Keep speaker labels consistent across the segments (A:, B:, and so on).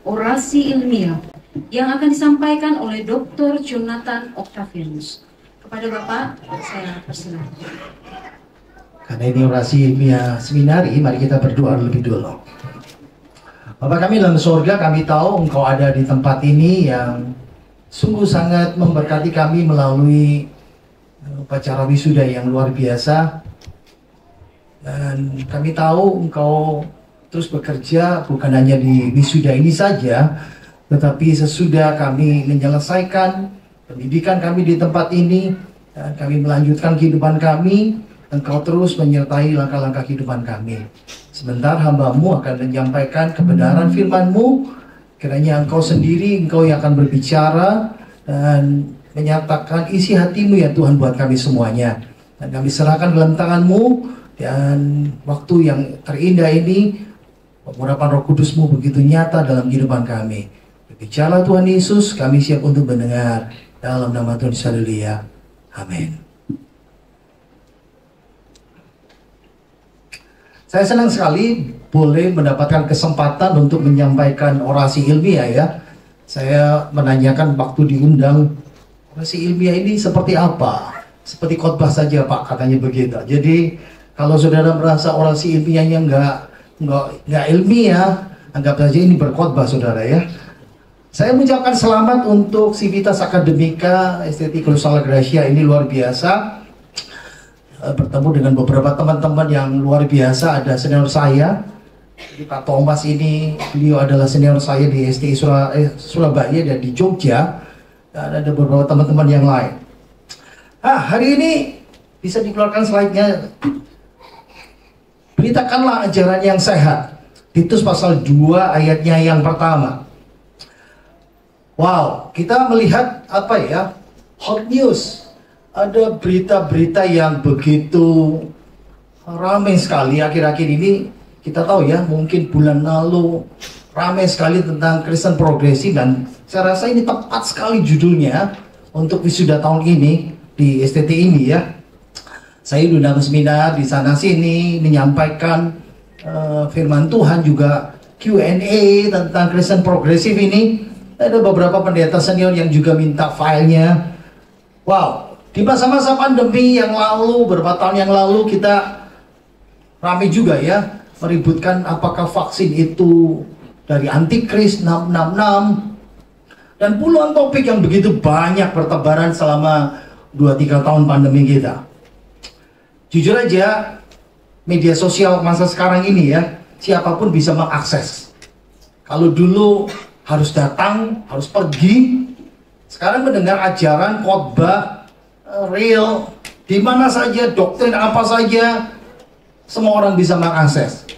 A: orasi ilmiah yang akan disampaikan oleh Dr. Jonathan Octavianus. Kepada Bapak, saya persilakan.
B: Karena ini orasi ilmiah seminari, mari kita berdoa lebih dulu. Bapak kami dalam surga, kami tahu Engkau ada di tempat ini yang sungguh sangat memberkati kami melalui upacara wisuda yang luar biasa. Dan kami tahu Engkau terus bekerja bukan hanya di wisuda ini saja, tetapi sesudah kami menyelesaikan pendidikan kami di tempat ini dan kami melanjutkan kehidupan kami, Engkau terus menyertai langkah-langkah kehidupan kami. Sebentar hamba-Mu akan menyampaikan kebenaran firman-Mu, kiranya Engkau sendiri, Engkau yang akan berbicara dan menyatakan isi hati-Mu ya Tuhan buat kami semuanya. Dan kami serahkan dalam tangan-Mu, dan waktu yang terindah ini, pengurapan Roh Kudus-Mu begitu nyata dalam kehidupan kami. Berbicara Tuhan Yesus, kami siap untuk mendengar. Dalam nama Tuhan Yesus, haleluya. Amin. Saya senang sekali boleh mendapatkan kesempatan untuk menyampaikan orasi ilmiah ya. Saya menanyakan waktu diundang, orasi ilmiah ini seperti apa? Seperti khotbah saja Pak, katanya begitu. Jadi kalau saudara merasa orasi ilmiahnya nggak ilmiah, anggap saja ini berkhotbah saudara ya. Saya mengucapkan selamat untuk Civitas Academica Estetika Lusala Gracia, ini luar biasa. Bertemu dengan beberapa teman-teman yang luar biasa. Ada senior saya, Pak Thomas ini, beliau adalah senior saya di STI Surabaya dan di Jogja, dan ada beberapa teman-teman yang lain. Hari ini bisa dikeluarkan slide-nya. Beritakanlah ajaran yang sehat. Titus pasal 2 ayatnya yang pertama. Wow, kita melihat apa ya? Hot news. Ada berita-berita yang begitu ramai sekali akhir-akhir ini. Kita tahu ya, mungkin bulan lalu ramai sekali tentang Kristen progresif, dan saya rasa ini tepat sekali judulnya untuk wisuda tahun ini di STT ini ya. Saya diundang seminar di sana sini menyampaikan firman Tuhan, juga Q&A tentang Kristen progresif ini. Ada beberapa pendeta senior yang juga minta filenya. Wow, di masa-masa pandemi yang lalu, beberapa tahun yang lalu, kita ramai juga ya meributkan apakah vaksin itu dari antikris 666, dan puluhan topik yang begitu banyak bertebaran selama 2-3 tahun pandemi kita. Jujur aja, media sosial masa sekarang ini ya, siapapun bisa mengakses. Kalau dulu harus datang, harus pergi, sekarang mendengar ajaran, khotbah, real, di mana saja, doktrin apa saja, semua orang bisa mengakses.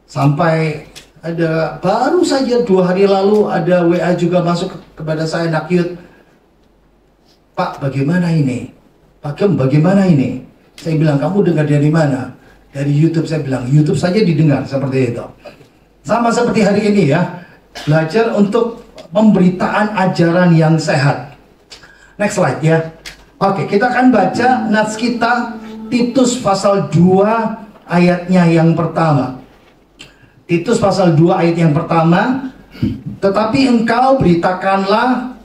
B: Sampai ada, baru saja 2 hari lalu ada WA juga masuk kepada saya, Nakyut, Pak bagaimana ini? Pak Gem bagaimana ini? Saya bilang, kamu dengar dari mana? Dari YouTube. Saya bilang, YouTube saja didengar, seperti itu. Sama seperti hari ini ya, belajar untuk pemberitaan ajaran yang sehat. Next slide ya. Oke, kita akan baca nats kita, Titus pasal 2 ayatnya yang pertama. Titus pasal 2 ayat yang pertama. Tetapi engkau beritakanlah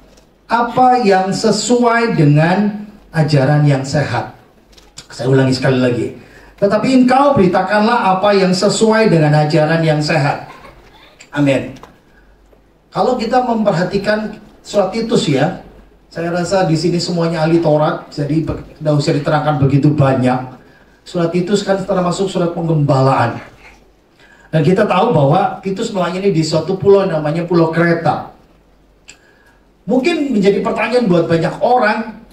B: apa yang sesuai dengan ajaran yang sehat. Saya ulangi sekali lagi. Tetapi engkau beritakanlah apa yang sesuai dengan ajaran yang sehat. Amin. Kalau kita memperhatikan surat Titus ya, saya rasa di sini semuanya ahli Taurat, jadi tidak usah diterangkan begitu banyak. Surat Titus kan termasuk surat penggembalaan. Dan kita tahu bahwa Titus melayani di suatu pulau namanya Pulau Kreta. Mungkin menjadi pertanyaan buat banyak orang,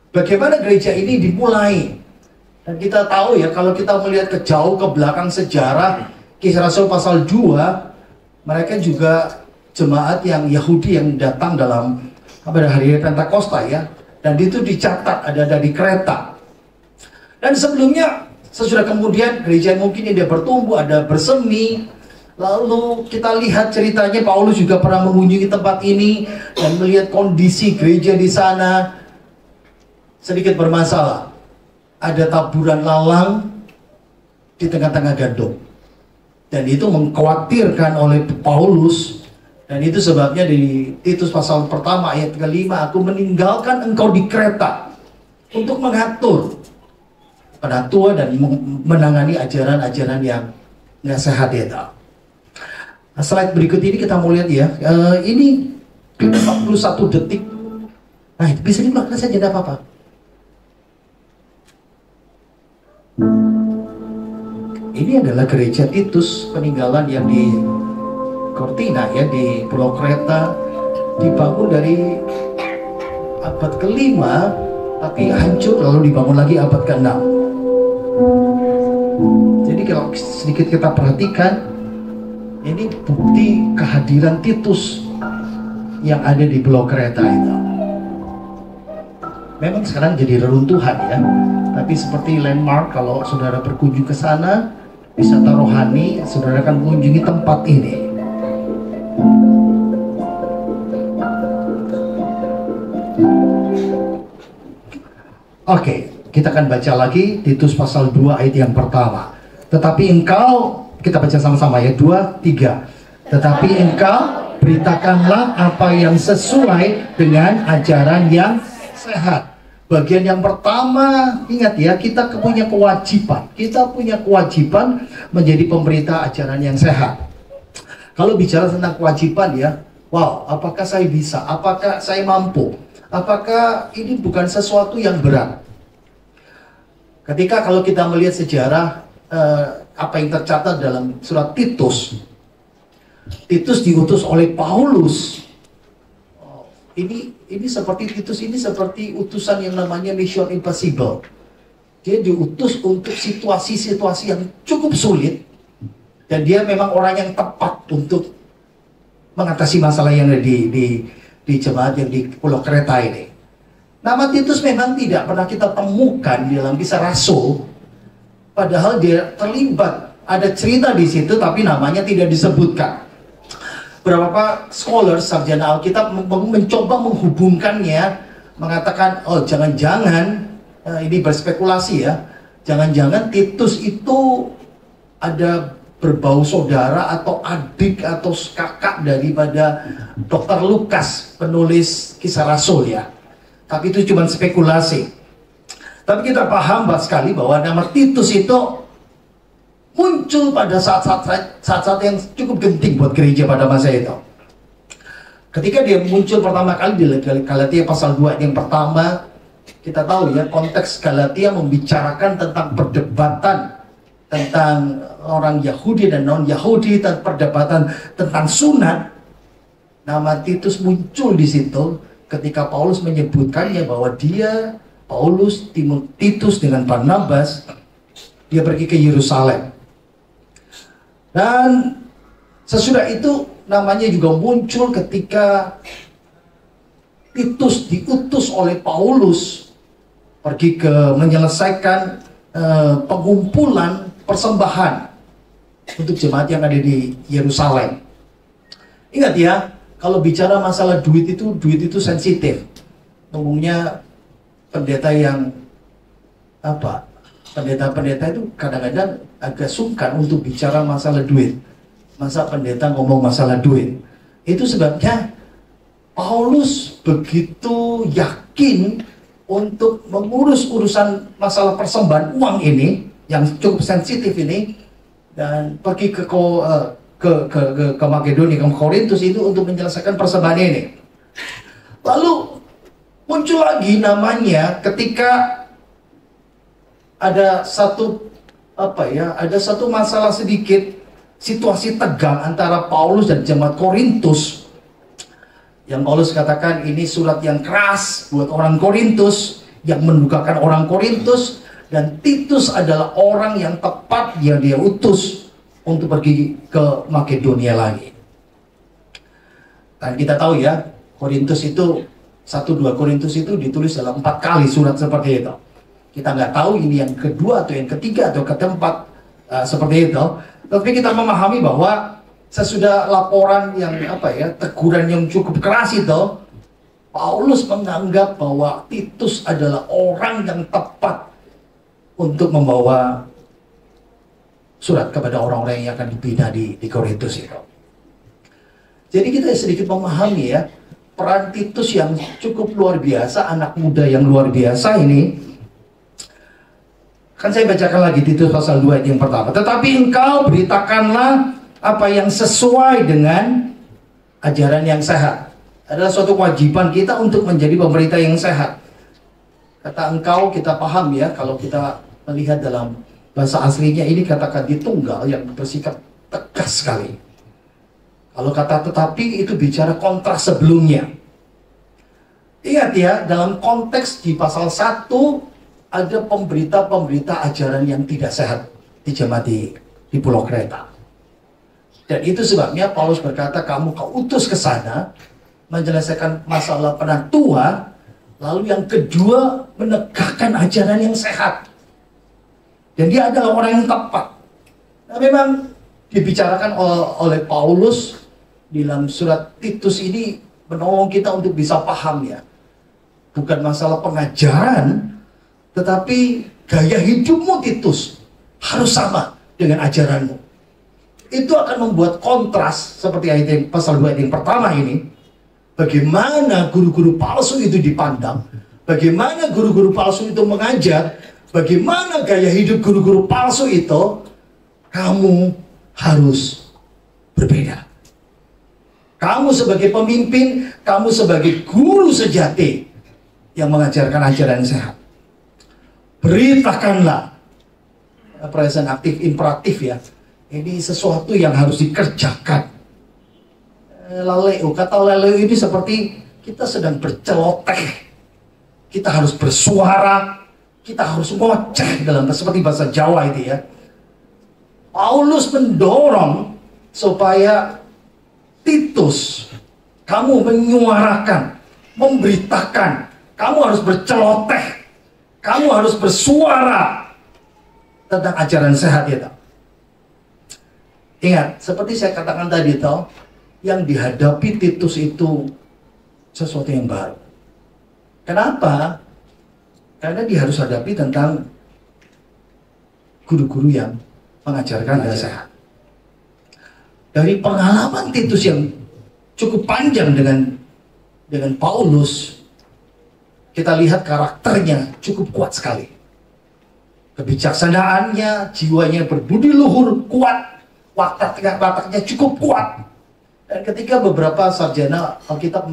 B: bagaimana gereja ini dimulai? Dan kita tahu ya, kalau kita melihat ke jauh ke belakang sejarah Kisah Rasul pasal 2, mereka juga jemaat yang Yahudi yang datang dalam pada hari Pentakosta ya. Dan itu dicatat ada dari Kreta. Dan sebelumnya, sesudah kemudian gereja mungkin dia bertumbuh, ada bersemi. Lalu kita lihat ceritanya Paulus juga pernah mengunjungi tempat ini dan melihat kondisi gereja di sana sedikit bermasalah. Ada taburan lalang di tengah-tengah gandum. Dan itu mengkhawatirkan oleh Paulus. Dan itu sebabnya di Titus pasal pertama ayat kelima, aku meninggalkan engkau di Kreta untuk mengatur penatua dan menangani ajaran-ajaran yang nggak sehat ya. Nah, slide berikut ini kita mau lihat ya. Ini 41 detik. Nah, bisa dimakan saja, tidak apa-apa. Ini adalah gereja Titus peninggalan yang di Cortina ya, di Pulau Kreta, dibangun dari abad ke-5 tapi hancur lalu dibangun lagi abad ke-6. Jadi kalau sedikit kita perhatikan, ini bukti kehadiran Titus yang ada di Pulau Kreta itu. Memang sekarang jadi reruntuhan ya, tapi seperti landmark kalau saudara berkunjung ke sana, wisata rohani, saudara akan mengunjungi tempat ini. Oke, kita akan baca lagi Titus pasal 2 ayat yang pertama. Tetapi engkau, kita baca sama-sama ya, 2, 3. Tetapi engkau beritakanlah apa yang sesuai dengan ajaran yang sehat. Bagian yang pertama, ingat ya, kita punya kewajiban. Kita punya kewajiban menjadi pemberita ajaran yang sehat. Kalau bicara tentang kewajiban ya, wow, apakah saya bisa? Apakah saya mampu? Apakah ini bukan sesuatu yang berat? Ketika kalau kita melihat sejarah apa yang tercatat dalam surat Titus, Titus diutus oleh Paulus. Ini seperti Titus ini seperti utusan yang namanya Mission Impossible. Dia diutus untuk situasi-situasi yang cukup sulit, dan dia memang orang yang tepat untuk mengatasi masalah yang ada di jemaat yang di Pulau Kreta ini. Nama Titus memang tidak pernah kita temukan di dalam Kisah Rasul, padahal dia terlibat. Ada cerita di situ, tapi namanya tidak disebutkan. Beberapa scholar, sarjana Alkitab mencoba menghubungkannya, mengatakan, oh jangan-jangan, ini berspekulasi ya, jangan-jangan Titus itu ada berbau saudara atau adik atau kakak daripada Dr. Lukas, penulis Kisah Rasul ya. Tapi itu cuma spekulasi. Tapi kita paham sekali bahwa nama Titus itu muncul pada saat-saat yang cukup genting buat gereja pada masa itu. Ketika dia muncul pertama kali di Galatia pasal 2 yang pertama, kita tahu ya, konteks Galatia membicarakan tentang perdebatan tentang orang Yahudi dan non-Yahudi, dan perdebatan tentang sunat. Nama Titus muncul di situ ketika Paulus menyebutkannya bahwa dia, Paulus, Titus dengan Barnabas, dia pergi ke Yerusalem. Dan sesudah itu namanya juga muncul ketika Titus diutus oleh Paulus pergi ke menyelesaikan pengumpulan persembahan untuk jemaat yang ada di Yerusalem. Ingat ya, kalau bicara masalah duit itu sensitif. Umumnya pendeta yang pendeta-pendeta itu kadang-kadang agak sungkan untuk bicara masalah duit. Masa pendeta ngomong masalah duit? Itu sebabnya Paulus begitu yakin untuk mengurus urusan masalah persembahan uang ini yang cukup sensitif ini, dan pergi ke Makedonia, ke Korintus itu untuk menyelesaikan persembahan ini. Lalu muncul lagi namanya ketika ada satu masalah sedikit, situasi tegang antara Paulus dan jemaat Korintus, yang Paulus katakan ini surat yang keras buat orang Korintus, yang mendukakan orang Korintus, dan Titus adalah orang yang tepat yang dia utus untuk pergi ke Makedonia lagi. Dan kita tahu ya, Korintus itu 1-2 Korintus itu ditulis dalam 4 kali surat seperti itu. Kita nggak tahu ini yang kedua atau yang ketiga atau keempat seperti itu. Tapi kita memahami bahwa sesudah laporan yang teguran yang cukup keras itu, Paulus menganggap bahwa Titus adalah orang yang tepat untuk membawa surat kepada orang-orang yang akan dibina di Korintus itu. Jadi kita sedikit memahami ya, peran Titus yang cukup luar biasa, anak muda yang luar biasa ini. Kan saya bacakan lagi Titus pasal 2 ayat yang pertama. Tetapi engkau beritakanlah apa yang sesuai dengan ajaran yang sehat. Adalah suatu kewajiban kita untuk menjadi pemberita yang sehat. Kata engkau kita paham ya, kalau kita melihat dalam bahasa aslinya ini kata-kata tunggal yang bersikap tegas sekali. Kalau kata tetapi itu bicara kontras sebelumnya. Ingat ya, dalam konteks di pasal 1 ada pemberita-pemberita ajaran yang tidak sehat di jemaat di Pulau Kreta. Dan itu sebabnya Paulus berkata, kamu kau utus ke sana menyelesaikan masalah penatua. Lalu yang kedua, menegakkan ajaran yang sehat. Dan dia adalah orang yang tepat. Nah, memang dibicarakan oleh Paulus dalam surat Titus ini menolong kita untuk bisa paham ya. Bukan masalah pengajaran, tetapi gaya hidupmu Titus harus sama dengan ajaranmu. Itu akan membuat kontras seperti ayat yang, pasal 2 ayat yang pertama ini. Bagaimana guru-guru palsu itu dipandang, bagaimana guru-guru palsu itu mengajar, bagaimana gaya hidup guru-guru palsu itu, kamu harus berbeda. Kamu sebagai pemimpin, kamu sebagai guru sejati yang mengajarkan ajaran yang sehat. Beritakanlah, present aktif imperatif ya, ini sesuatu yang harus dikerjakan. Laleo, kata laleo ini seperti kita sedang berceloteh, kita harus bersuara, kita harus ngoceh dalam seperti bahasa Jawa itu ya. Paulus mendorong supaya Titus, kamu menyuarakan, memberitakan, kamu harus berceloteh, kamu harus bersuara tentang ajaran sehat ya. Ingat, seperti saya katakan tadi toh, yang dihadapi Titus itu sesuatu yang baru. Kenapa? Karena dia harus hadapi tentang guru-guru yang mengajarkan ajaran sehat. Dari pengalaman Titus yang cukup panjang dengan Paulus, kita lihat karakternya cukup kuat sekali. Kebijaksanaannya, jiwanya berbudi luhur, kuat, wataknya cukup kuat. Dan ketika beberapa sarjana Alkitab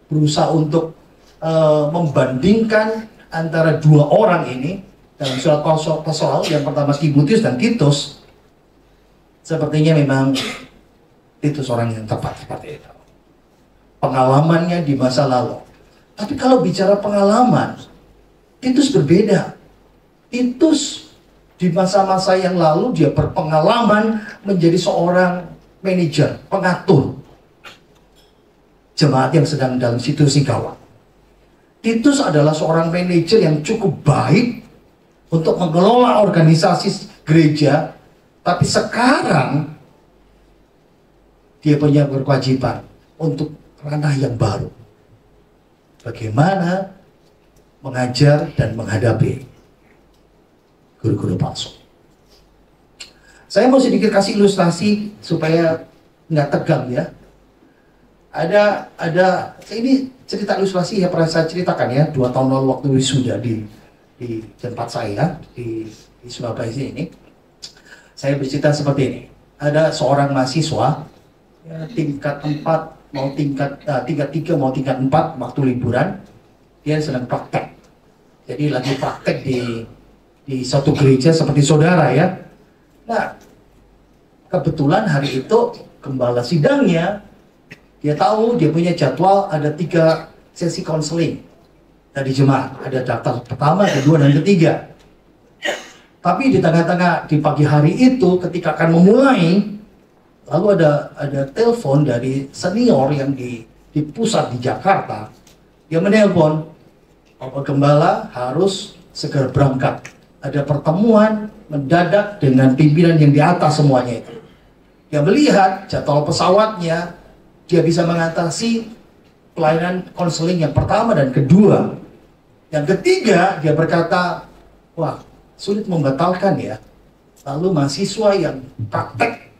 B: berusaha untuk membandingkan antara dua orang ini dalam surat Paulus yang pertama Timotius dan Titus, sepertinya memang Titus orang yang tepat seperti itu. Pengalamannya di masa lalu. Tapi kalau bicara pengalaman, Titus berbeda. Titus di masa-masa yang lalu dia berpengalaman menjadi seorang manajer, pengatur jemaat yang sedang dalam situasi gawat. Titus adalah seorang manajer yang cukup baik untuk mengelola organisasi gereja, tapi sekarang dia punya berkewajiban untuk ranah yang baru. Bagaimana mengajar dan menghadapi guru-guru palsu. Saya mau sedikit kasih ilustrasi supaya nggak tegang ya. Ada ini cerita ilustrasi yang pernah saya ceritakan ya 2 tahun lalu waktu wisuda di tempat saya di Surabaya ini. Saya bercerita seperti ini. Ada seorang mahasiswa ya, tingkat 4 mau tingkat 3 mau tingkat 4 waktu liburan, dia sedang praktek. Jadi lagi praktek di satu gereja seperti saudara ya. Nah, kebetulan hari itu gembala sidangnya, dia tahu dia punya jadwal ada 3 sesi konseling dari jemaat. Ada daftar pertama, kedua, dan ketiga. Tapi di tengah-tengah di pagi hari itu ketika akan memulai, lalu ada telepon dari senior yang di pusat di Jakarta. Dia menelpon, Bapak Gembala harus segera berangkat. Ada pertemuan mendadak dengan pimpinan yang di atas semuanya itu. Dia melihat jadwal pesawatnya, dia bisa mengatasi pelayanan konseling yang pertama dan kedua. Yang ketiga, dia berkata, wah, sulit membatalkan ya. Lalu mahasiswa yang praktek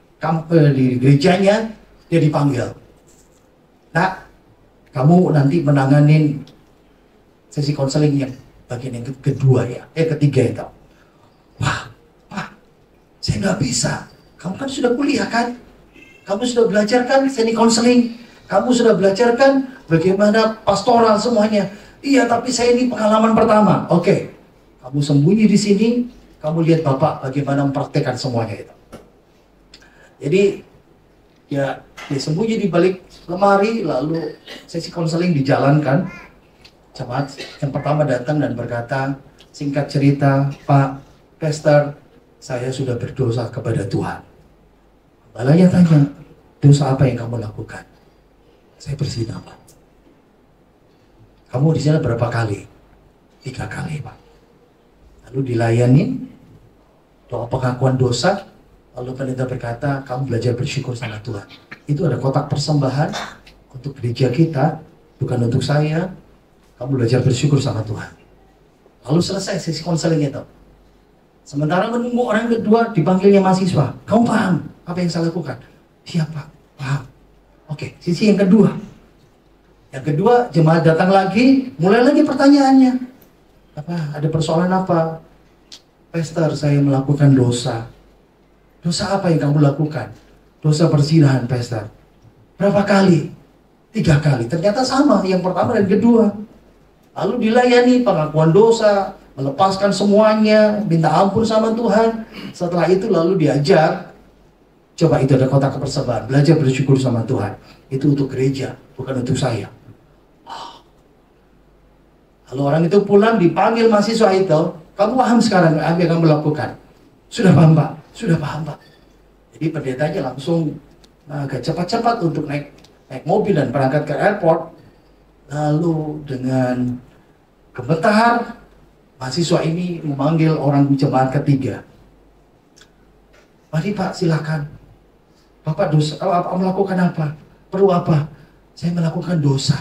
B: di gerejanya, dia dipanggil. Nah, kamu nanti menanganin sesi konseling yang bagian yang kedua ya, ketiga itu. Wah, Pak, saya nggak bisa. Kamu kan sudah kuliah kan? Kamu sudah belajar kan seni konseling? Kamu sudah belajar kan bagaimana pastoral semuanya? Iya, tapi saya ini pengalaman pertama. Oke, kamu sembunyi di sini, kamu lihat Bapak bagaimana mempraktekkan semuanya itu. Jadi, ya sembunyi di balik lemari, lalu sesi konseling dijalankan. Jemaat yang pertama datang dan berkata, singkat cerita, Pak, Pastor, saya sudah berdosa kepada Tuhan. Balanya tanya, dosa apa yang kamu lakukan? Saya berzina, Pak. Kamu di sana berapa kali? 3 kali, Pak. Lalu dilayanin, doa pengakuan dosa, lalu pendeta berkata, kamu belajar bersyukur sama Tuhan. Itu ada kotak persembahan untuk gereja kita, bukan untuk saya. Kamu belajar bersyukur sama Tuhan. Lalu selesai sesi konseling itu. Sementara menunggu orang kedua, dipanggilnya mahasiswa. Kamu paham apa yang saya lakukan? Siapa? Paham. Oke, sisi yang kedua. Yang kedua, jemaat datang lagi, mulai lagi pertanyaannya. Apa? Ada persoalan apa? Pastor, saya melakukan dosa. Dosa apa yang kamu lakukan? Dosa perzinahan, Pastor. Berapa kali? 3 kali. Ternyata sama, yang pertama dan kedua. Lalu dilayani pengakuan dosa, melepaskan semuanya, minta ampun sama Tuhan. Setelah itu lalu diajar, coba itu ada kotak persembahan, belajar bersyukur sama Tuhan. Itu untuk gereja, bukan untuk saya. Lalu orang itu pulang, dipanggil mahasiswa itu, kamu paham sekarang apa yang kamu lakukan? Sudah paham, Pak? Sudah paham, Pak. Jadi pendetanya langsung agak cepat-cepat untuk naik mobil dan berangkat ke airport. Lalu dengan gemetar, mahasiswa ini memanggil orang jemaat ketiga. Mari Pak, silakan. Bapak dosa, melakukan apa? Perlu apa? Saya melakukan dosa.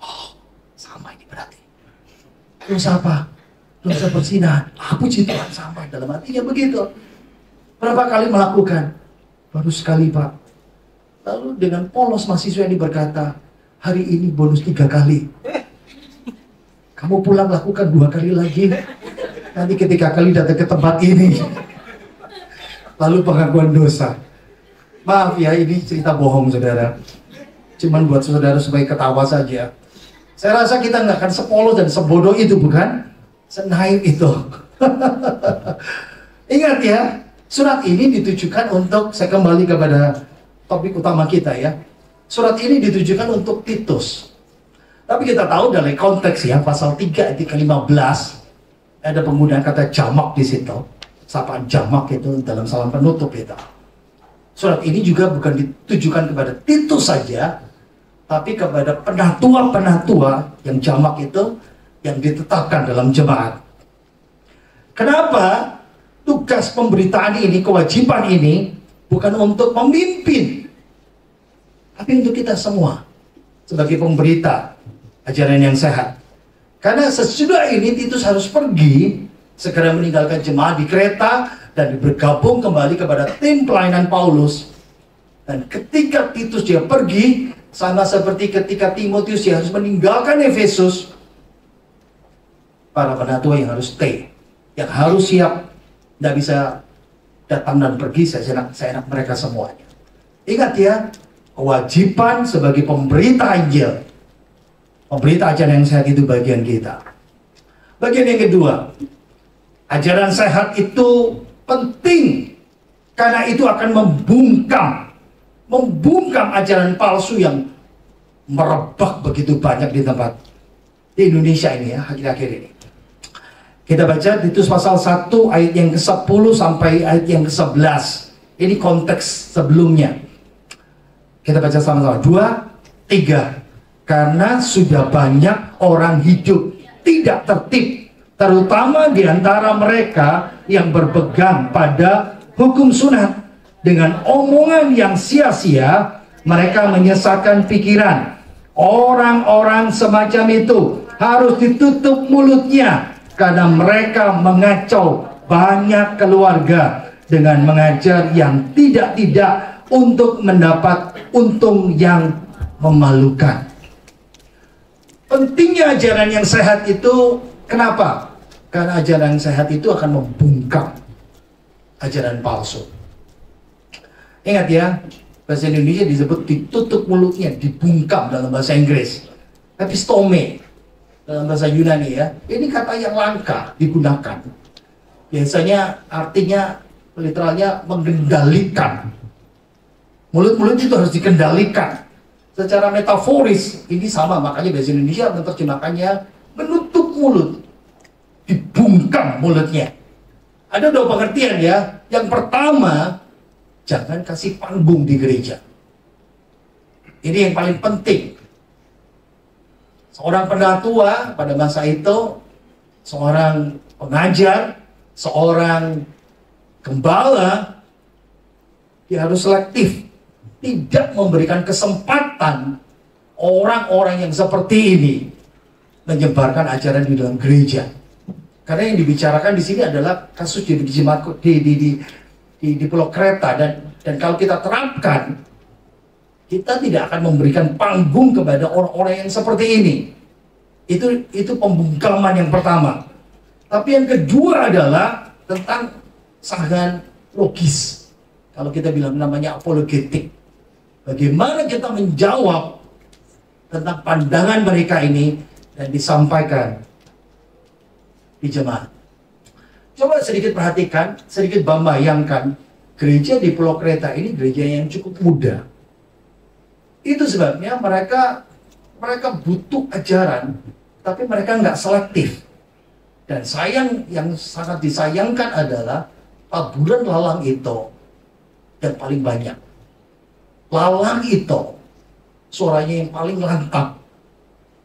B: Oh, sama ini berarti. Dosa apa? Dosa perzinahan. Puji Tuhan, sama dalam hatinya begitu. Berapa kali melakukan? Baru sekali, Pak. Lalu dengan polos mahasiswa ini berkata, hari ini bonus 3 kali. Kamu pulang lakukan 2 kali lagi. Nanti ketika kali datang ke tempat ini. Lalu pengakuan dosa. Maaf ya, ini cerita bohong saudara. Cuman buat saudara supaya ketawa saja. Saya rasa kita nggak akan sepolos dan sebodoh itu, bukan? Senaif itu. Ingat ya, surat ini ditujukan untuk, saya kembali kepada topik utama kita ya. Surat ini ditujukan untuk Titus. Tapi kita tahu dari konteks ya, pasal 3 ayat 15 ada penggunaan kata jamak di situ. Sapaan jamak itu dalam salam penutup itu. Surat ini juga bukan ditujukan kepada Titus saja, tapi kepada penatua-penatua yang jamak itu yang ditetapkan dalam jemaat. Kenapa tugas pemberitaan ini, kewajiban ini bukan untuk memimpin, tapi untuk kita semua sebagai pemberita ajaran yang sehat. Karena sesudah ini Titus harus pergi, segera meninggalkan jemaat di Kreta dan bergabung kembali kepada tim pelayanan Paulus. Dan ketika Titus dia pergi, sama seperti ketika Timotius dia harus meninggalkan Efesus, para penatua yang harus stay, yang harus siap, tidak bisa datang dan pergi seenak mereka semuanya. Ingat ya, kewajiban sebagai pemberita Injil, pemberita ajaran yang sehat itu bagian kita. Bagian yang kedua, ajaran sehat itu penting karena itu akan membungkam ajaran palsu yang merebak begitu banyak di Indonesia ini ya, akhir-akhir ini. Kita baca Titus pasal 1 ayat yang ke-10 sampai ayat yang ke-11. Ini konteks sebelumnya. Kita baca sama-sama. 2, 3. Karena sudah banyak orang hidup tidak tertib, terutama di antara mereka yang berpegang pada hukum sunat. Dengan omongan yang sia-sia, mereka menyesatkan pikiran. Orang-orang semacam itu harus ditutup mulutnya, karena mereka mengacau banyak keluarga dengan mengajar yang tidak-tidak untuk mendapat untung yang memalukan. Pentingnya ajaran yang sehat itu kenapa? Karena ajaran yang sehat itu akan membungkam ajaran palsu. Ingat ya, bahasa Indonesia disebut ditutup mulutnya, dibungkam dalam bahasa Inggris. Epistome dalam bahasa Yunani ya. Ini kata yang langka digunakan. Biasanya artinya literalnya mengendalikan. Mulut-mulut itu harus dikendalikan. Secara metaforis ini sama, makanya bahasa Indonesia menerjemahkannya menutup mulut, dibungkam mulutnya. Ada dua pengertian ya. Yang pertama, jangan kasih panggung di gereja. Ini yang paling penting. Seorang pendatua pada masa itu, seorang pengajar, seorang gembala, dia harus selektif. Tidak memberikan kesempatan orang-orang yang seperti ini menyebarkan ajaran di dalam gereja. Karena yang dibicarakan di sini adalah kasus di Pulau Kreta, dan kalau kita terapkan, kita tidak akan memberikan panggung kepada orang-orang yang seperti ini. Itu pembungkaman yang pertama. Tapi yang kedua adalah tentang saran logis. Kalau kita bilang namanya apologetik. Bagaimana kita menjawab tentang pandangan mereka ini dan disampaikan di jemaat. Coba sedikit perhatikan, sedikit bayangkan, gereja di Pulau Kreta ini gereja yang cukup muda. Itu sebabnya mereka butuh ajaran, tapi mereka nggak selektif. Dan yang sangat disayangkan adalah taburan lalang itu yang paling banyak. Lalang itu suaranya yang paling lantang.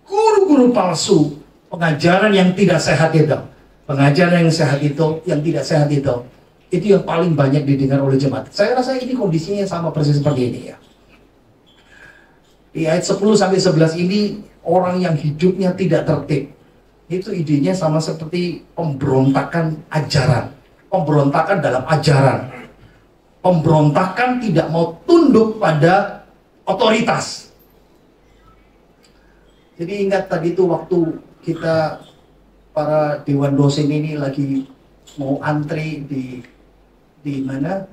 B: Guru-guru palsu, pengajaran yang tidak sehat itu. Pengajaran yang sehat itu, yang tidak sehat itu yang paling banyak didengar oleh jemaat. Saya rasa ini kondisinya sama persis seperti ini ya. Di ayat 10 sampai 11 ini, orang yang hidupnya tidak tertib. Itu idenya sama seperti pemberontakan ajaran. Pemberontakan dalam ajaran. Pemberontakan tidak mau tunduk pada otoritas. Jadi ingat tadi itu waktu kita para dewan dosen ini lagi mau antri di mana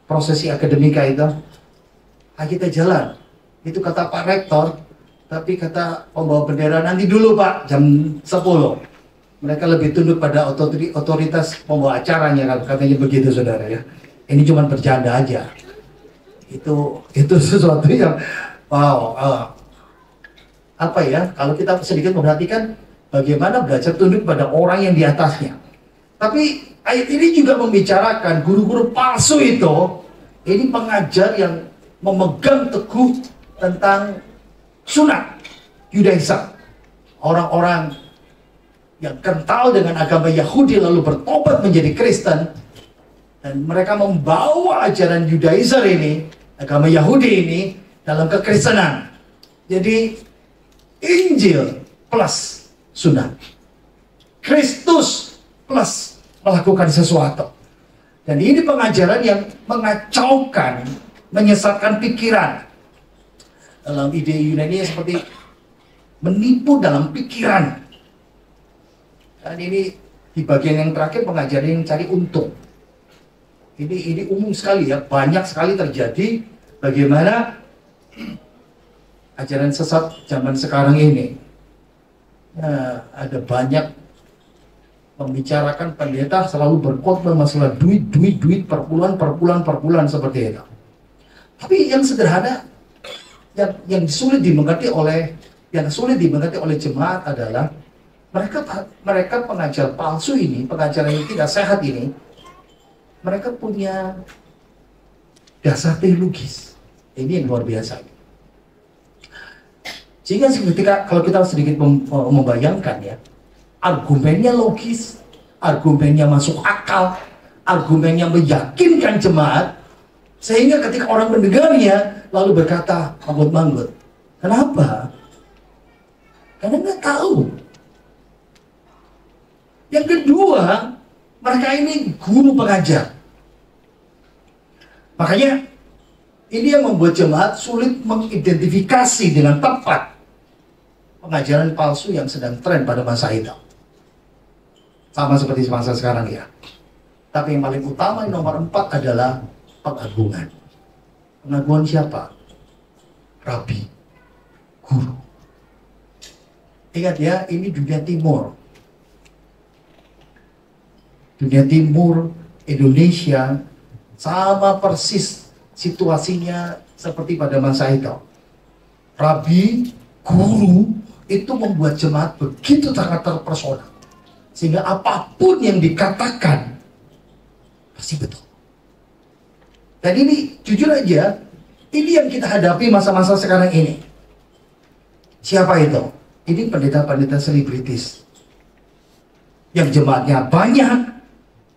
B: prosesi akademika itu, kita jalan. Itu kata Pak Rektor, tapi kata pembawa bendera nanti dulu Pak, jam 10. Mereka lebih tunduk pada otoritas pembawa acaranya, katanya begitu saudara ya. Ini cuma bercanda aja. Itu sesuatu yang wow. Apa ya? Kalau kita sedikit memperhatikan bagaimana belajar tunduk pada orang yang di atasnya. Tapi ayat ini juga membicarakan guru-guru palsu itu. Ini pengajar yang memegang teguh tentang sunat Yudaism. Orang-orang yang kental dengan agama Yahudi lalu bertobat menjadi Kristen, dan mereka membawa ajaran Yudaism ini, agama Yahudi ini, dalam kekristenan. Jadi Injil plus sunat, Kristus plus melakukan sesuatu. Dan ini pengajaran yang mengacaukan, menyesatkan pikiran. Dalam ide Yunani seperti menipu dalam pikiran. Dan ini di bagian yang terakhir pengajaran yang cari untung. Ini umum sekali ya, banyak sekali terjadi bagaimana ajaran sesat zaman sekarang ini. Nah, ada banyak membicarakan pendeta selalu berkhotbah masalah duit per bulan seperti itu. Tapi yang sederhana, yang sulit dimengerti oleh jemaat adalah mereka pengajar palsu ini, pengajaran yang tidak sehat ini, mereka punya dasar teologis. Ini yang luar biasa. Sehingga ketika kalau kita sedikit membayangkan ya, argumennya logis, argumennya masuk akal, argumennya meyakinkan jemaat, sehingga ketika orang mendengarnya lalu berkata manggut-manggut. Kenapa? Karena nggak tahu. Yang kedua, Mereka ini guru pengajar. Makanya ini yang membuat jemaat sulit mengidentifikasi dengan tepat pengajaran palsu yang sedang tren pada masa itu. Sama seperti masa sekarang ya. Tapi yang paling utama yang nomor 4 adalah pengagungan. Pengagungan siapa? Rabi, guru. Ingat ya, ini dunia timur. Dunia timur, Indonesia, sama persis situasinya seperti pada masa itu. Rabi, guru, itu membuat jemaat begitu sangat terpersona. Sehingga apapun yang dikatakan, pasti betul. Dan ini, jujur aja, ini yang kita hadapi masa-masa sekarang ini. Siapa itu? Ini pendeta-pendeta selebritis. Yang jemaatnya banyak,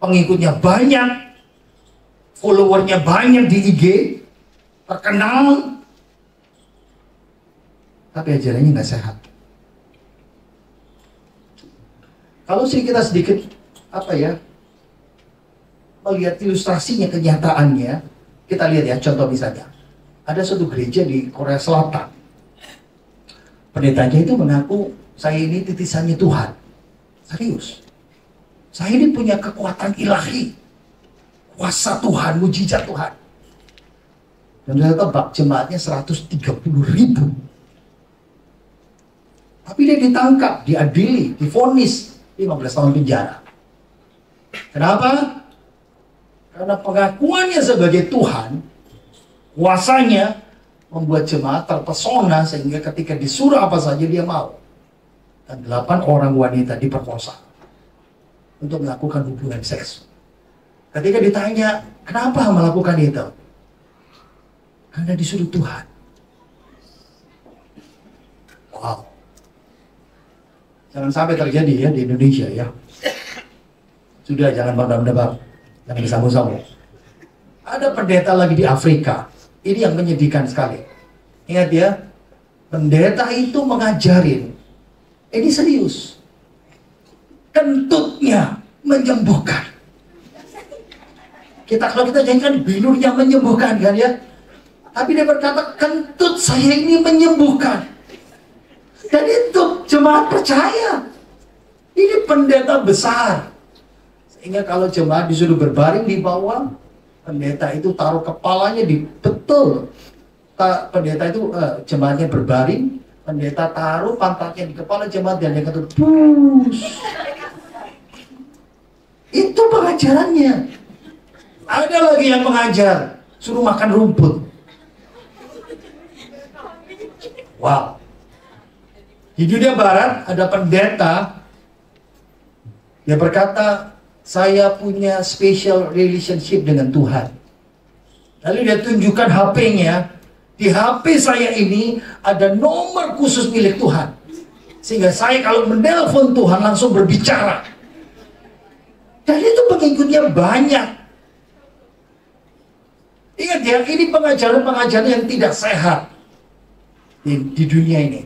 B: pengikutnya banyak, followernya banyak di IG, terkenal, tapi ajarannya nggak sehat. Kalau sih kita sedikit melihat ilustrasinya, kenyataannya, kita lihat ya contoh misalnya, ada suatu gereja di Korea Selatan, pendetanya itu mengaku saya ini titisannya Tuhan, serius, saya ini punya kekuatan ilahi, kuasa Tuhan, mujizat Tuhan, dan saya tebak jemaatnya 130.000. Tapi dia ditangkap, diadili, divonis 15 tahun penjara. Kenapa? Karena pengakuannya sebagai Tuhan, kuasanya membuat jemaat terpesona sehingga ketika disuruh apa saja dia mau. Dan 8 orang wanita diperkosa untuk melakukan hubungan seks. Ketika ditanya, kenapa melakukan itu? Karena disuruh Tuhan. Wow. Jangan sampai terjadi ya di Indonesia ya. Sudah, jangan menebak, jangan disambung-sambung. Ada pendeta lagi di Afrika. Ini yang menyedihkan sekali. Ingat ya, pendeta itu mengajarin. Ini serius. Kentutnya menyembuhkan. Kalau kita jangan bilurnya menyembuhkan kan ya. Tapi dia berkata, kentut saya ini menyembuhkan. Dan itu jemaat percaya. Ini pendeta besar. Sehingga kalau jemaat disuruh berbaring di bawah, pendeta itu taruh kepalanya di betul. Pendeta itu jemaatnya berbaring, pendeta taruh pantatnya di kepala jemaat dan dia kata, push. Itu pengajarannya. Ada lagi yang mengajar, suruh makan rumput. Wow. Di dunia barat ada pendeta, dia berkata, saya punya special relationship dengan Tuhan. Lalu dia tunjukkan HP-nya. Di HP saya ini ada nomor khusus milik Tuhan. Sehingga saya kalau menelpon Tuhan langsung berbicara. Dan itu pengikutnya banyak. Ingat ya, ini pengajaran-pengajaran yang tidak sehat di dunia ini.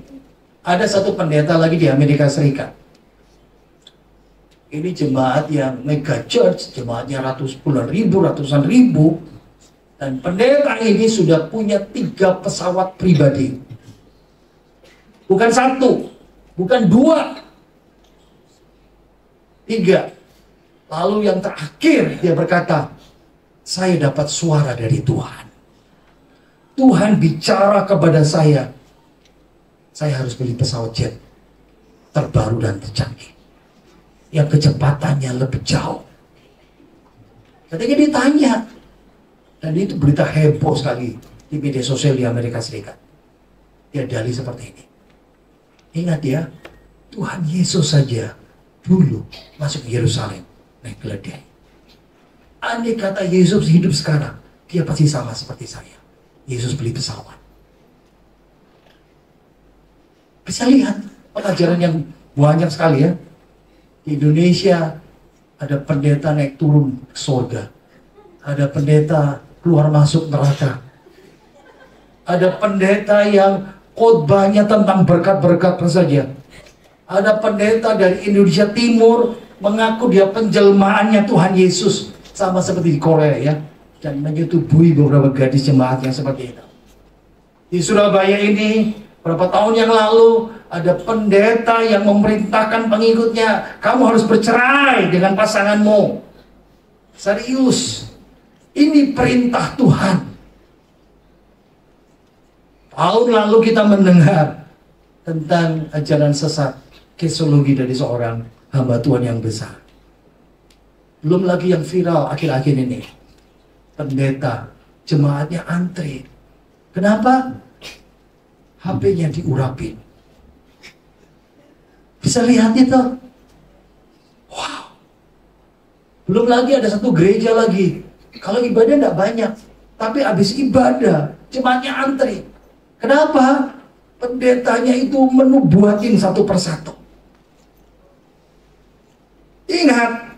B: Ada satu pendeta lagi di Amerika Serikat. Ini jemaat yang mega church, jemaatnya ratusan ribu. Dan pendeta ini sudah punya 3 pesawat pribadi. Bukan 1, bukan 2, 3. Lalu yang terakhir dia berkata, saya dapat suara dari Tuhan. Tuhan bicara kepada saya harus beli pesawat jet terbaru dan tercanggih yang kecepatannya lebih jauh. Ketika ditanya, dan itu berita heboh sekali di media sosial di Amerika Serikat, dia dalih seperti ini. Ingat ya, Tuhan Yesus saja dulu masuk ke Yerusalem naik keledai. Andai kata Yesus hidup sekarang, dia pasti sama seperti saya. Yesus beli pesawat. Bisa lihat pengajaran yang banyak sekali ya. Di Indonesia ada pendeta naik turun ke surga. Ada pendeta keluar masuk neraka. Ada pendeta yang khotbahnya tentang berkat-berkat saja. Ada pendeta dari Indonesia Timur mengaku dia penjelmaannya Tuhan Yesus, sama seperti di Korea ya, dan menyetubui beberapa gadis jemaat yang seperti itu. Di Surabaya ini berapa tahun yang lalu ada pendeta yang memerintahkan pengikutnya, kamu harus bercerai dengan pasanganmu. Serius, ini perintah Tuhan. Tahun lalu kita mendengar tentang ajaran sesat kesologi dari seorang hamba Tuhan yang besar. Belum lagi yang viral akhir-akhir ini, pendeta jemaatnya antri. Kenapa? HP-nya diurapin. Bisa lihat itu. Wow. Belum lagi ada satu gereja lagi. Kalau ibadah tidak banyak, tapi habis ibadah jemaatnya antri. Kenapa? Pendetanya itu menubuatin satu persatu. Ingat,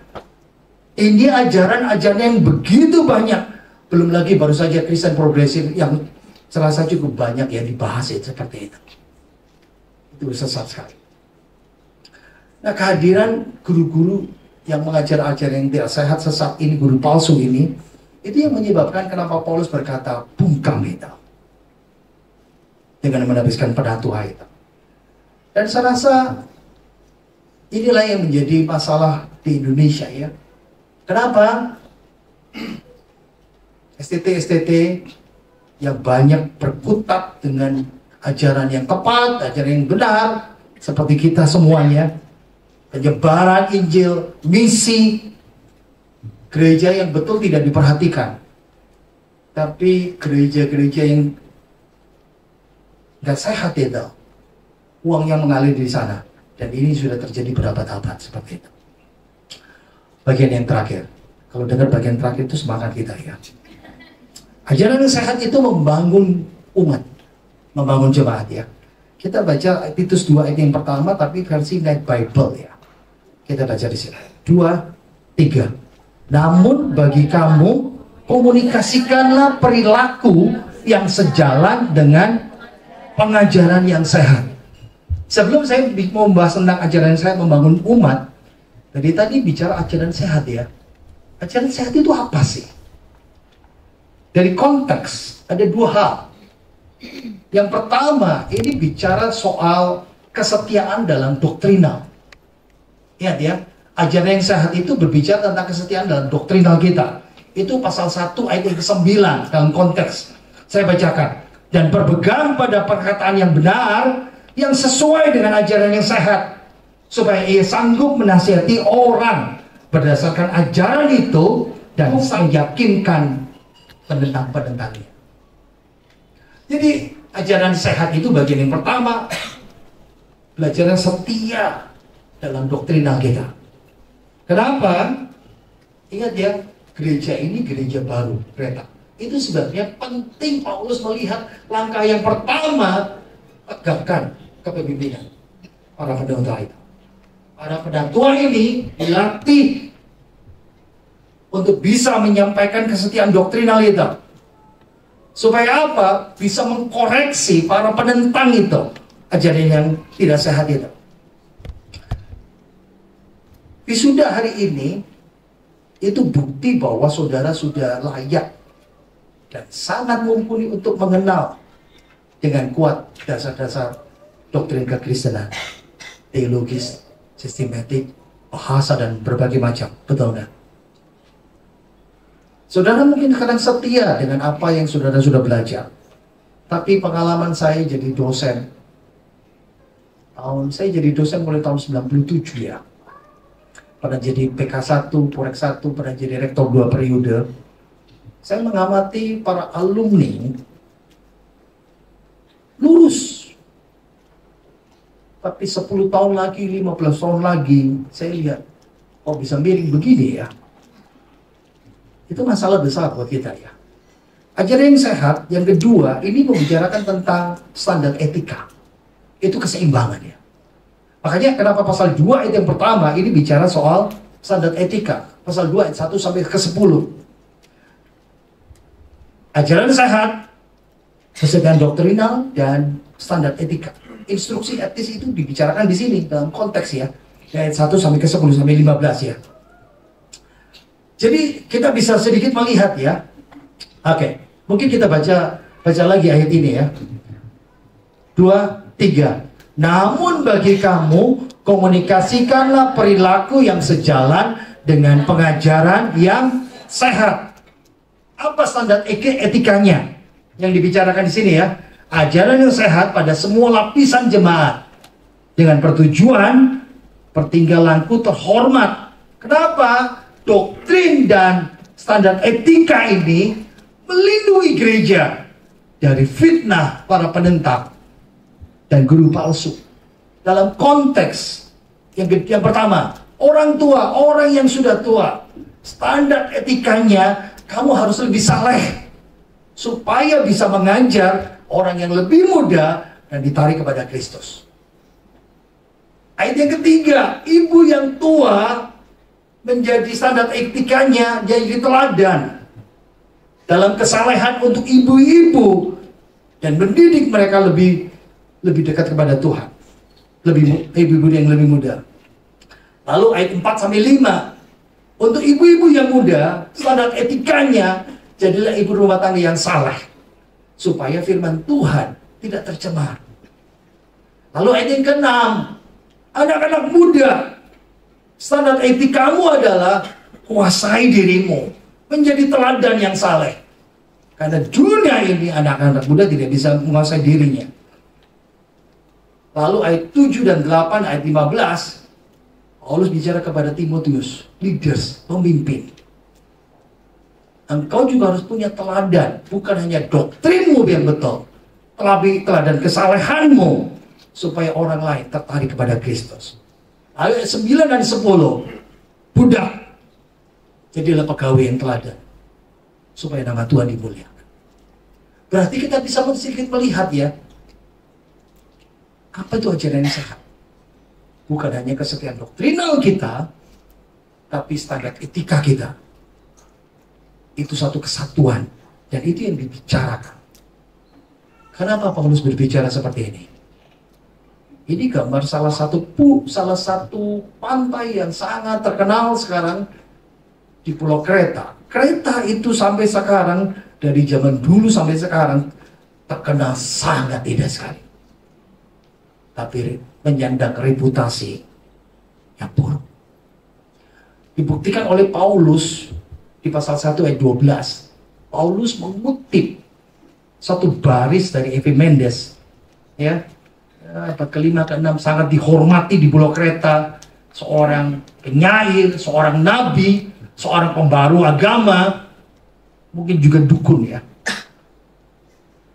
B: ini ajaran-ajaran yang begitu banyak. Belum lagi baru saja Kristen progresif yang serasa cukup banyak ya dibahas itu seperti itu. Itu sesat sekali. Nah, kehadiran guru-guru yang mengajar ajaran yang tidak sehat, sesat ini, guru palsu ini, itu yang menyebabkan kenapa Paulus berkata bungkam itu dengan menebiskan pedang Tuhan itu. Dan saya rasa inilah yang menjadi masalah di Indonesia ya. Kenapa? STT yang banyak berkutat dengan ajaran yang tepat, ajaran yang benar, seperti kita semuanya. Penyebaran Injil, misi, gereja yang betul tidak diperhatikan. Tapi gereja-gereja yang gak sehat itu, uang yang mengalir di sana. Dan ini sudah terjadi berabad-abad seperti itu. Bagian yang terakhir, kalau dengar bagian terakhir itu semangat kita ya. Ajaran yang sehat itu membangun umat, membangun jemaat ya. Kita baca Titus 2 ayat yang pertama, tapi versi Net Bible ya. Kita baca di sini. 2, 3. Namun bagi kamu, komunikasikanlah perilaku yang sejalan dengan pengajaran yang sehat. Sebelum saya mau membahas tentang ajaran sehat membangun umat, tadi bicara ajaran sehat ya. Ajaran sehat itu apa sih? Dari konteks, ada dua hal. Yang pertama, ini bicara soal kesetiaan dalam doktrinal. Ingat ya, ajaran yang sehat itu berbicara tentang kesetiaan dalam doktrinal kita. Itu pasal 1 ayat yang ke-9 dalam konteks. Saya bacakan. Dan berpegang pada perkataan yang benar, yang sesuai dengan ajaran yang sehat, supaya ia sanggup menasihati orang berdasarkan ajaran itu dan meyakinkan penentang-penentangnya. Jadi ajaran sehat itu bagian yang pertama, belajar setia dalam doktrinal kita. Kenapa? Ingat ya, gereja ini gereja baru, kereta. Itu sebabnya penting Paulus melihat langkah yang pertama, tegakkan kepemimpinan para pendoa itu. Para pendatua ini dilatih untuk bisa menyampaikan kesetiaan doktrinal itu. Supaya apa? Bisa mengkoreksi para penentang itu, ajaran yang tidak sehat itu. Wisuda hari ini itu bukti bahwa saudara sudah layak dan sangat mumpuni untuk mengenal dengan kuat dasar-dasar doktrin kekristenan, teologis, sistematik, bahasa, dan berbagai macam. Betul nggak? Saudara mungkin kadang setia dengan apa yang saudara sudah belajar. Tapi pengalaman saya jadi dosen, saya jadi dosen mulai tahun 97 ya. Pernah jadi PK1, Purek 1, pernah jadi rektor 2 periode. Saya mengamati para alumni lulus. Tapi 10 tahun lagi, 15 tahun lagi, saya lihat, oh bisa miring begini ya. Itu masalah besar buat kita ya. Ajaran yang sehat, yang kedua, ini membicarakan tentang standar etika. Itu keseimbangan ya. Makanya kenapa pasal 2 ayat yang pertama ini bicara soal standar etika. Pasal 2 ayat 1 sampai ke 10. Ajaran sehat, kesetiaan doktrinal, dan standar etika. Instruksi etis itu dibicarakan di sini dalam konteks ya. Ayat 1 sampai ke 10 sampai 15 ya. Jadi kita bisa sedikit melihat ya. Oke, mungkin kita baca lagi ayat ini ya. 2, 3. Namun bagi kamu, komunikasikanlah perilaku yang sejalan dengan pengajaran yang sehat. Apa standar etikanya yang dibicarakan di sini ya? Ajaran yang sehat pada semua lapisan jemaat dengan pertujuan pertinggalanku terhormat. Kenapa? Doktrin dan standar etika ini melindungi gereja dari fitnah para penentang dan guru palsu. Dalam konteks yang pertama, orang tua, orang yang sudah tua, standar etikanya kamu harus lebih saleh supaya bisa mengajar orang yang lebih muda dan ditarik kepada Kristus. Ayat yang ketiga, ibu yang tua menjadi standar etikanya jadi teladan dalam kesalehan untuk ibu-ibu dan mendidik mereka lebih dekat kepada Tuhan, ibu-ibu yang lebih muda. Lalu ayat 4 sampai 5, untuk ibu-ibu yang muda standar etikanya jadilah ibu rumah tangga yang saleh supaya firman Tuhan tidak tercemar. Lalu ayat yang ke-6, anak-anak muda, standar etikamu adalah kuasai dirimu, menjadi teladan yang saleh. Karena dunia ini anak-anak muda tidak bisa menguasai dirinya. Lalu ayat 7 dan 8, ayat 15, Paulus bicara kepada Timotius, leaders, pemimpin. Engkau juga harus punya teladan, bukan hanya doktrinmu yang betul, tapi teladan kesalehanmu, supaya orang lain tertarik kepada Kristus. Ayat 9 dan 10, budak, jadilah pegawai yang teladan, supaya nama Tuhan dimuliakan. Berarti kita bisa sedikit melihat ya, apa itu ajaran yang sehat? Bukan hanya kesetiaan doktrinal kita, tapi standar etika kita. Itu satu kesatuan, dan itu yang dibicarakan. Kenapa Paulus berbicara seperti ini? Ini gambar salah satu pantai yang sangat terkenal sekarang di Pulau Kreta. Kreta itu sampai sekarang, dari zaman dulu sampai sekarang, terkenal sangat indah sekali. Tapi menyandang reputasi yang buruk. Dibuktikan oleh Paulus di pasal 1 ayat 12. Paulus mengutip satu baris dari Epimendes, ya, abad ke-5 ke-6, sangat dihormati di Pulau Kreta, seorang penyair, seorang nabi, seorang pembaru agama, mungkin juga dukun ya.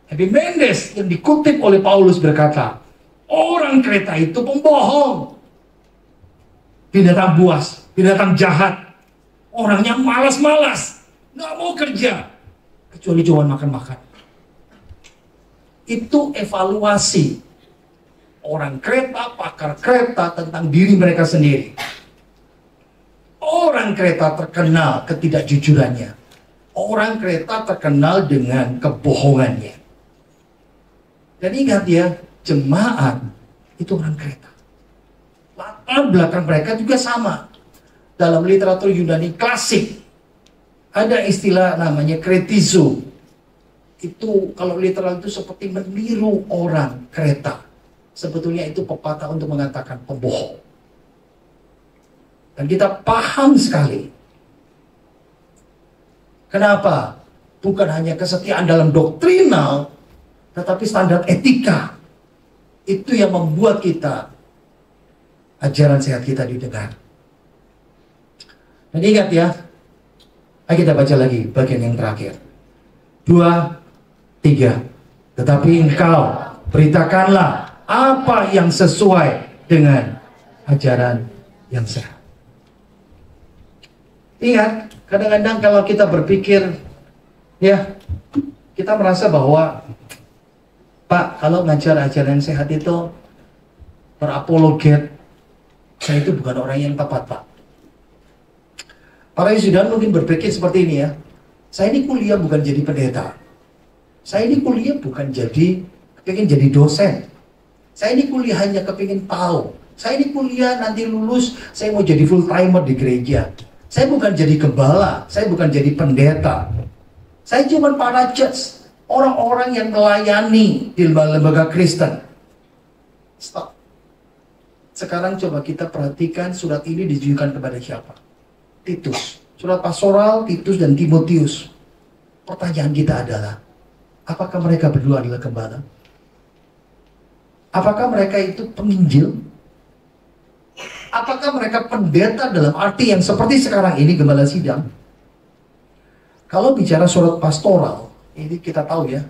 B: Epimendes yang dikutip oleh Paulus berkata, orang Kreta itu pembohong, binatang buas, binatang jahat, orangnya malas-malas, nggak mau kerja, kecuali cuma makan-makan. Itu evaluasi orang Kreta, pakar Kreta tentang diri mereka sendiri. Orang Kreta terkenal ketidakjujurannya. Orang Kreta terkenal dengan kebohongannya. Dan ingat ya, jemaat itu orang Kreta. Latar belakang mereka juga sama. Dalam literatur Yunani klasik ada istilah namanya kretizo. Itu kalau literal itu seperti meniru orang Kreta. Sebetulnya itu pepatah untuk mengatakan pembohong. Dan kita paham sekali. Kenapa? Bukan hanya kesetiaan dalam doktrinal, tetapi standar etika. Itu yang membuat kita, ajaran sehat kita didengar. Dan ingat ya, ayo kita baca lagi bagian yang terakhir. 2, 3. Tetapi engkau beritakanlah apa yang sesuai dengan ajaran yang sehat. Ingat, kadang-kadang kalau kita berpikir, ya, kita merasa bahwa, Pak, kalau ngajar ajaran sehat itu berapologet, saya itu bukan orang yang tepat, Pak. Para Yesudan mungkin berpikir seperti ini ya, saya ini kuliah bukan jadi pendeta. Saya ini kuliah bukan kepingin jadi dosen. Saya ini kuliah hanya kepingin tahu Saya ini kuliah, nanti lulus, saya mau jadi full timer di gereja. Saya bukan jadi gembala, saya bukan jadi pendeta. Saya cuma para judge, orang-orang yang melayani di lembaga Kristen. Stop. Sekarang coba kita perhatikan surat ini ditujukan kepada siapa? Titus. Surat pastoral Titus dan Timotius. Pertanyaan kita adalah, apakah mereka berdua adalah gembala? Apakah mereka itu penginjil? Apakah mereka pendeta dalam arti yang seperti sekarang ini gembala sidang? Kalau bicara surat pastoral, ini kita tahu ya,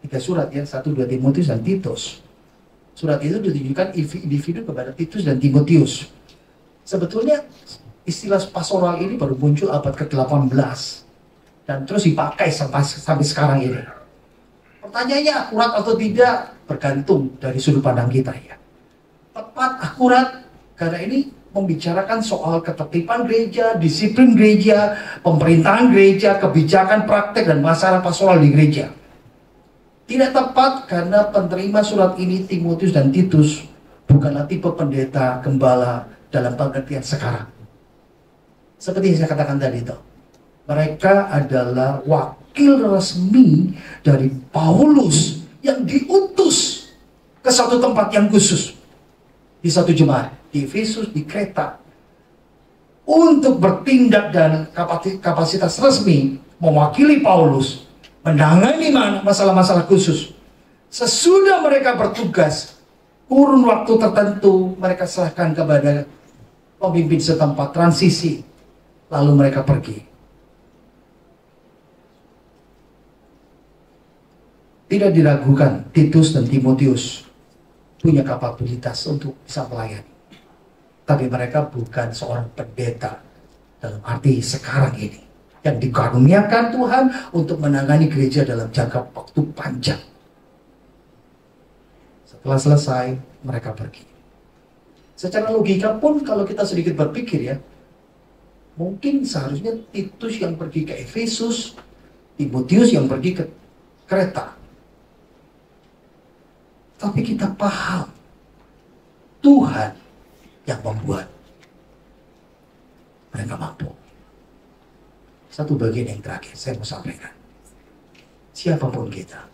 B: 3 surat ya, 1, 2 Timotius dan Titus. Surat itu ditujukan individu kepada Titus dan Timotius. Sebetulnya istilah pastoral ini baru muncul abad ke-18 dan terus dipakai sampai sekarang ini. Pertanyaannya akurat atau tidak bergantung dari sudut pandang kita ya. Tepat, akurat, karena ini membicarakan soal ketertiban gereja, disiplin gereja, pemerintahan gereja, kebijakan, praktek, dan masalah pastoral di gereja. Tidak tepat karena penerima surat ini Timotius dan Titus bukanlah tipe pendeta, gembala dalam pengertian sekarang. Seperti yang saya katakan tadi itu, mereka adalah wakil resmi dari Paulus yang diutus ke satu tempat yang khusus di satu jemaat di Efesus, di Kreta, untuk bertindak dan kapasitas resmi mewakili Paulus menangani masalah-masalah khusus. Sesudah mereka bertugas, kurun waktu tertentu mereka serahkan kepada pemimpin setempat transisi, lalu mereka pergi. Tidak diragukan Titus dan Timotius punya kapabilitas untuk bisa melayani. Tapi mereka bukan seorang pendeta dalam arti sekarang ini yang dikaruniakan Tuhan untuk menangani gereja dalam jangka waktu panjang. Setelah selesai, mereka pergi. Secara logika pun kalau kita sedikit berpikir ya, mungkin seharusnya Titus yang pergi ke Efesus, Timotius yang pergi ke Kreta. Tapi kita paham Tuhan yang membuat mereka mampu. Satu bagian yang terakhir saya mau sampaikan. Siapapun kita,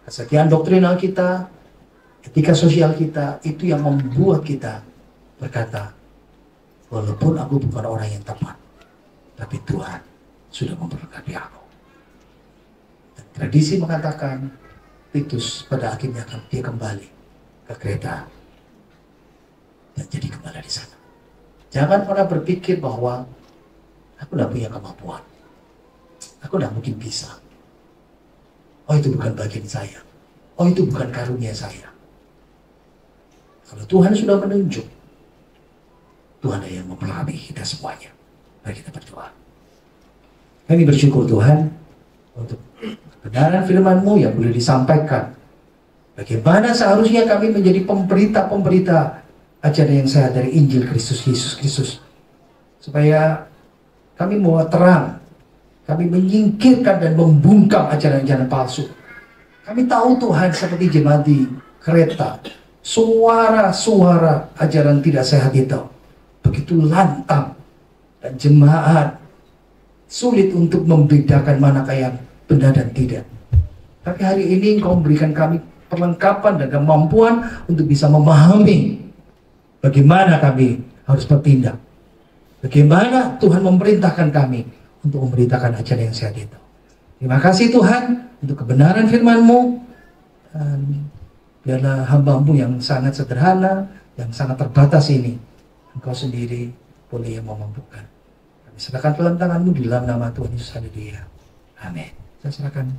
B: kesetiaan doktrinal kita, etika sosial kita, itu yang membuat kita berkata, walaupun aku bukan orang yang tepat, tapi Tuhan sudah memberkati aku. Dan tradisi mengatakan Titus pada akhirnya akan dia kembali ke Kreta dan jadi gembala di sana. Jangan pernah berpikir bahwa aku tidak punya kemampuan, aku tidak mungkin bisa. Oh, itu bukan bagian saya. Oh, itu bukan karunia saya. Kalau Tuhan sudah menunjuk, Tuhan yang memperlami kita semuanya. Mari kita berdoa. Kami bersyukur Tuhan untuk kebenaran firman-Mu yang boleh disampaikan. Bagaimana seharusnya kami menjadi pemberita-pemberita ajaran yang sehat dari Injil Kristus Yesus Kristus, supaya kami mau terang, kami menyingkirkan dan membungkam ajaran-ajaran palsu. Kami tahu Tuhan seperti jemaat di Kreta, suara-suara ajaran tidak sehat itu begitu lantang dan jemaat sulit untuk membedakan manakah yang benar dan tidak. Tapi hari ini Engkau memberikan kami perlengkapan dan kemampuan untuk bisa memahami bagaimana kami harus bertindak. Bagaimana Tuhan memerintahkan kami untuk memberitakan ajaran yang sehat itu. Terima kasih Tuhan untuk kebenaran firman-Mu. Dan biarlah hamba-Mu yang sangat sederhana, yang sangat terbatas ini, Engkau sendiri boleh yang memampukan. Kami serahkan dalam tangan-Mu di dalam nama Tuhan Yesus. Haleluya. Amin. Saya serahkan.